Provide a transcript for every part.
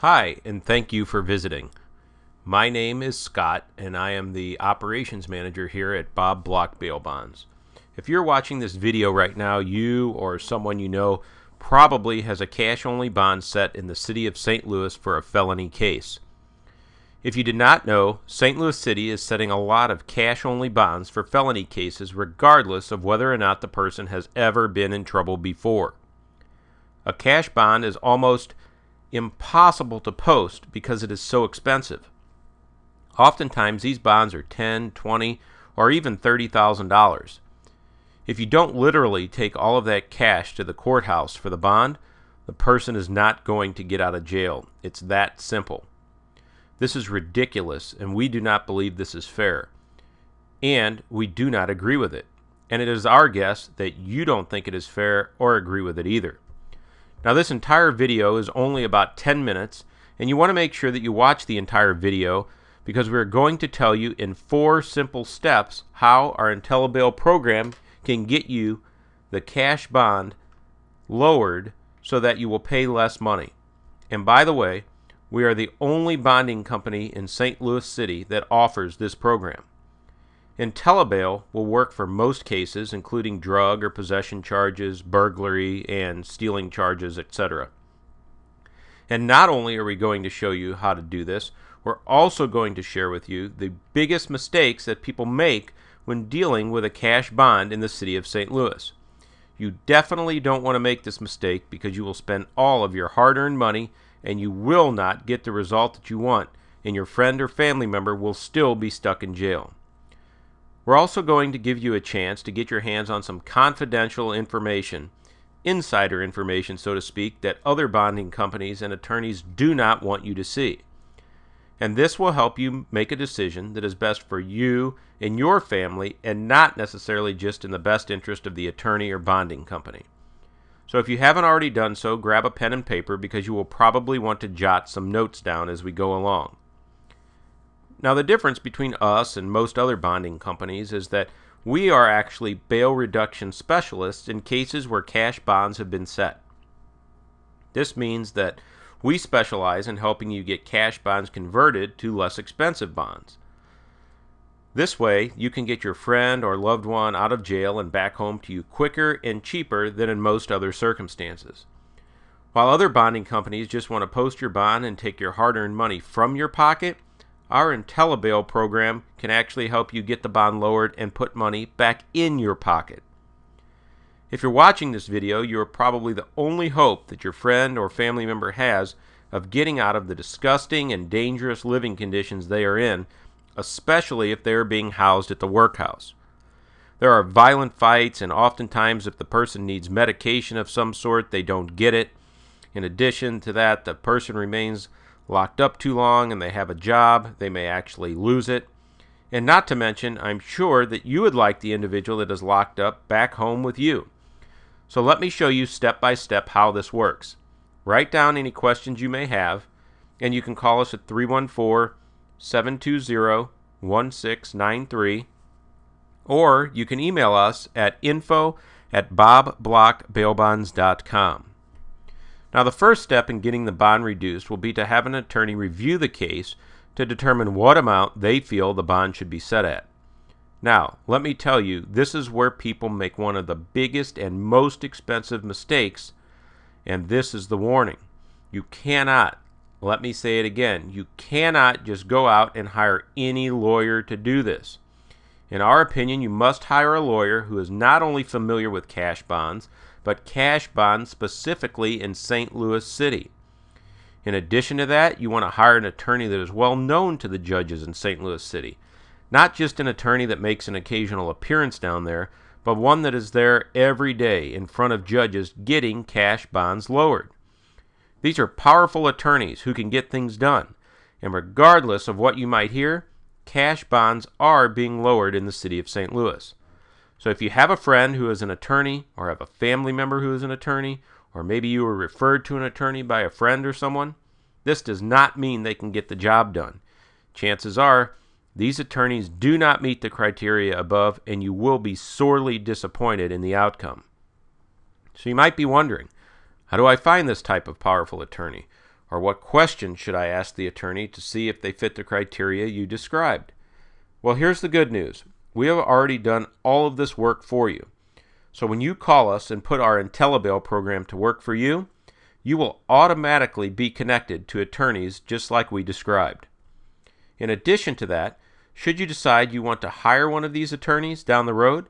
Hi, and thank you for visiting. My name is Scott, and I am the operations manager here at Bob Block Bail Bonds. If you're watching this video right now, you or someone you know probably has a cash-only bond set in the city of St. Louis for a felony case. If you did not know, St. Louis City is setting a lot of cash-only bonds for felony cases regardless of whether or not the person has ever been in trouble before. A cash bond is almost impossible to post because it is so expensive. Oftentimes these bonds are $10, $20, or even $30,000. If you don't literally take all of that cash to the courthouse for the bond, the person is not going to get out of jail. It's that simple. This is ridiculous, and we do not believe this is fair. And we do not agree with it. And it is our guess that you don't think it is fair or agree with it either. Now, this entire video is only about 10 minutes, and you want to make sure that you watch the entire video because we're going to tell you in 4 simple steps how our IntelliBail program can get you the cash bond lowered so that you will pay less money. And by the way, we are the only bonding company in St. Louis City that offers this program. IntelliBail will work for most cases, including drug or possession charges, burglary, and stealing charges, etc. And not only are we going to show you how to do this, we're also going to share with you the biggest mistakes that people make when dealing with a cash bond in the city of St. Louis. You definitely don't want to make this mistake because you will spend all of your hard-earned money and you will not get the result that you want, and your friend or family member will still be stuck in jail. We're also going to give you a chance to get your hands on some confidential information, insider information, so to speak, that other bonding companies and attorneys do not want you to see. And this will help you make a decision that is best for you and your family and not necessarily just in the best interest of the attorney or bonding company. So if you haven't already done so, grab a pen and paper because you will probably want to jot some notes down as we go along. Now, the difference between us and most other bonding companies is that we are actually bail reduction specialists in cases where cash bonds have been set. This means that we specialize in helping you get cash bonds converted to less expensive bonds. This way, you can get your friend or loved one out of jail and back home to you quicker and cheaper than in most other circumstances. While other bonding companies just want to post your bond and take your hard-earned money from your pocket, our IntelliBail program can actually help you get the bond lowered and put money back in your pocket. If you're watching this video, you are probably the only hope that your friend or family member has of getting out of the disgusting and dangerous living conditions they are in, especially if they are being housed at the workhouse. There are violent fights, and oftentimes if the person needs medication of some sort, they don't get it. In addition to that, the person remains locked up too long and they have a job, they may actually lose it. And not to mention, I'm sure that you would like the individual that is locked up back home with you. So let me show you step by step how this works. Write down any questions you may have, and you can call us at 314-720-1693, or you can email us at info@bobblockbailbonds.com. Now, the first step in getting the bond reduced will be to have an attorney review the case to determine what amount they feel the bond should be set at. Now, let me tell you, this is where people make one of the biggest and most expensive mistakes, and this is the warning. You cannot, let me say it again, you cannot just go out and hire any lawyer to do this. In our opinion, you must hire a lawyer who is not only familiar with cash bonds, but cash bonds specifically in St. Louis City. In addition to that, you want to hire an attorney that is well known to the judges in St. Louis City. Not just an attorney that makes an occasional appearance down there, but one that is there every day in front of judges getting cash bonds lowered. These are powerful attorneys who can get things done, and regardless of what you might hear, cash bonds are being lowered in the city of St. Louis. So if you have a friend who is an attorney, or have a family member who is an attorney, or maybe you were referred to an attorney by a friend or someone, this does not mean they can get the job done. Chances are, these attorneys do not meet the criteria above, and you will be sorely disappointed in the outcome. So you might be wondering, how do I find this type of powerful attorney? Or what questions should I ask the attorney to see if they fit the criteria you described? Well, here's the good news. We have already done all of this work for you. So when you call us and put our IntelliBail program to work for you, you will automatically be connected to attorneys just like we described. In addition to that, should you decide you want to hire one of these attorneys down the road,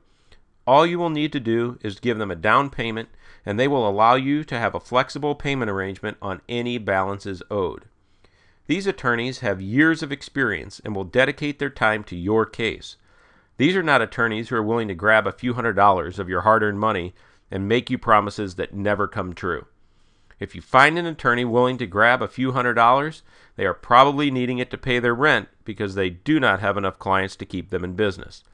all you will need to do is give them a down payment, and they will allow you to have a flexible payment arrangement on any balances owed. These attorneys have years of experience and will dedicate their time to your case. These are not attorneys who are willing to grab a few $100s of your hard-earned money and make you promises that never come true. If you find an attorney willing to grab a few $100s, they are probably needing it to pay their rent because they do not have enough clients to keep them in business.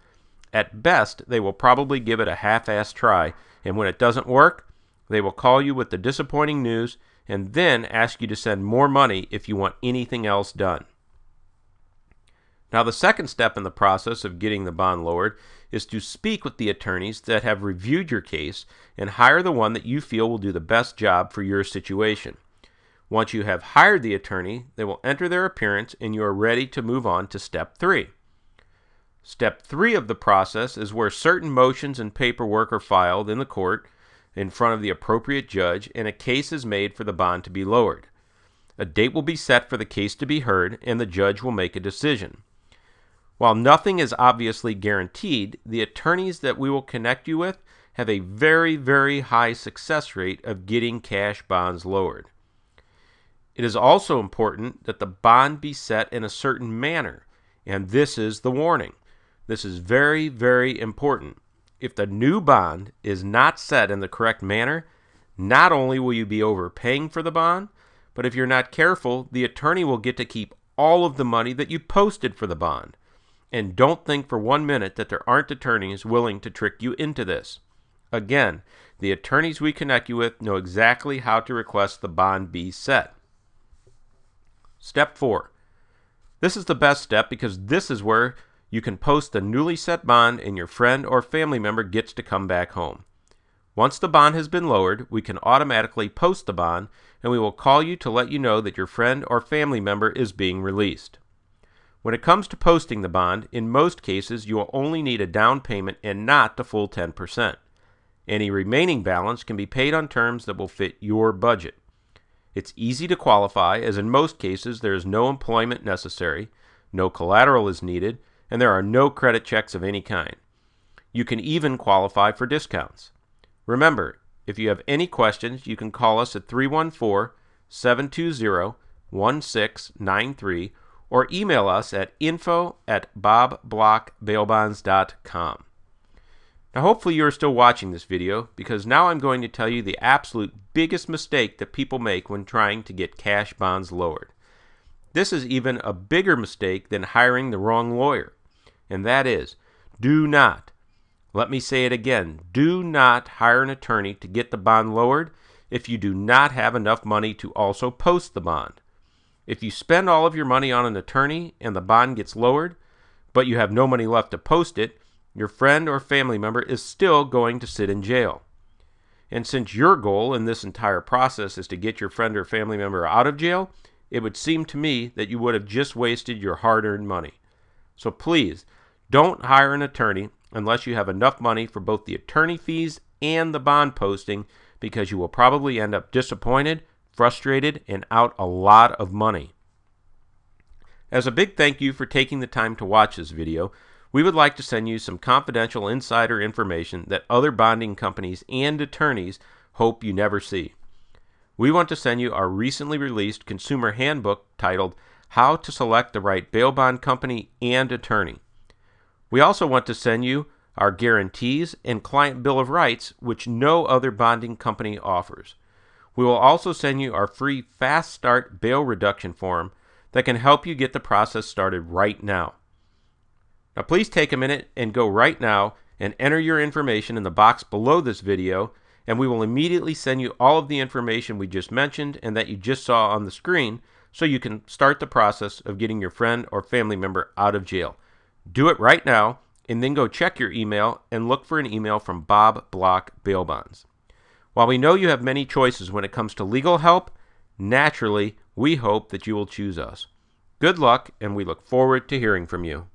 At best, they will probably give it a half-assed try, and when it doesn't work, they will call you with the disappointing news and then ask you to send more money if you want anything else done. Now, the second step in the process of getting the bond lowered is to speak with the attorneys that have reviewed your case and hire the one that you feel will do the best job for your situation. Once you have hired the attorney, they will enter their appearance and you are ready to move on to step 3. Step 3 of the process is where certain motions and paperwork are filed in the court in front of the appropriate judge and a case is made for the bond to be lowered. A date will be set for the case to be heard and the judge will make a decision. While nothing is obviously guaranteed, the attorneys that we will connect you with have a very, very high success rate of getting cash bonds lowered. It is also important that the bond be set in a certain manner, and this is the warning. This is very, very important. If the new bond is not set in the correct manner, not only will you be overpaying for the bond, but if you're not careful, the attorney will get to keep all of the money that you posted for the bond. And don't think for 1 minute that there aren't attorneys willing to trick you into this. Again, the attorneys we connect you with know exactly how to request the bond be set. Step 4. This is the best step because this is where you can post the newly set bond and your friend or family member gets to come back home. Once the bond has been lowered, we can automatically post the bond and we will call you to let you know that your friend or family member is being released. When it comes to posting the bond, in most cases you will only need a down payment and not the full 10%. Any remaining balance can be paid on terms that will fit your budget. It's easy to qualify, as in most cases there is no employment necessary, no collateral is needed, and there are no credit checks of any kind. You can even qualify for discounts. Remember, if you have any questions, you can call us at 314-720-1693 or email us at info@bobblockbailbonds.com. Now hopefully you are still watching this video because now I'm going to tell you the absolute biggest mistake that people make when trying to get cash bonds lowered. This is even a bigger mistake than hiring the wrong lawyer, and that is, do not, let me say it again, do not hire an attorney to get the bond lowered if you do not have enough money to also post the bond. If you spend all of your money on an attorney and the bond gets lowered, but you have no money left to post it, your friend or family member is still going to sit in jail. And since your goal in this entire process is to get your friend or family member out of jail, it would seem to me that you would have just wasted your hard-earned money. So please, don't hire an attorney unless you have enough money for both the attorney fees and the bond posting, because you will probably end up disappointed, frustrated, and out a lot of money. As a big thank you for taking the time to watch this video, we would like to send you some confidential insider information that other bonding companies and attorneys hope you never see. We want to send you our recently released consumer handbook titled How to Select the Right Bail Bond Company and Attorney. We also want to send you our guarantees and client bill of rights, which no other bonding company offers. We will also send you our free Fast Start Bail Reduction Form that can help you get the process started right now. Now please take a minute and go right now and enter your information in the box below this video, and we will immediately send you all of the information we just mentioned and that you just saw on the screen so you can start the process of getting your friend or family member out of jail. Do it right now and then go check your email and look for an email from Bob Block Bail Bonds. While we know you have many choices when it comes to legal help, naturally, We hope that you will choose us. Good luck, and we look forward to hearing from you.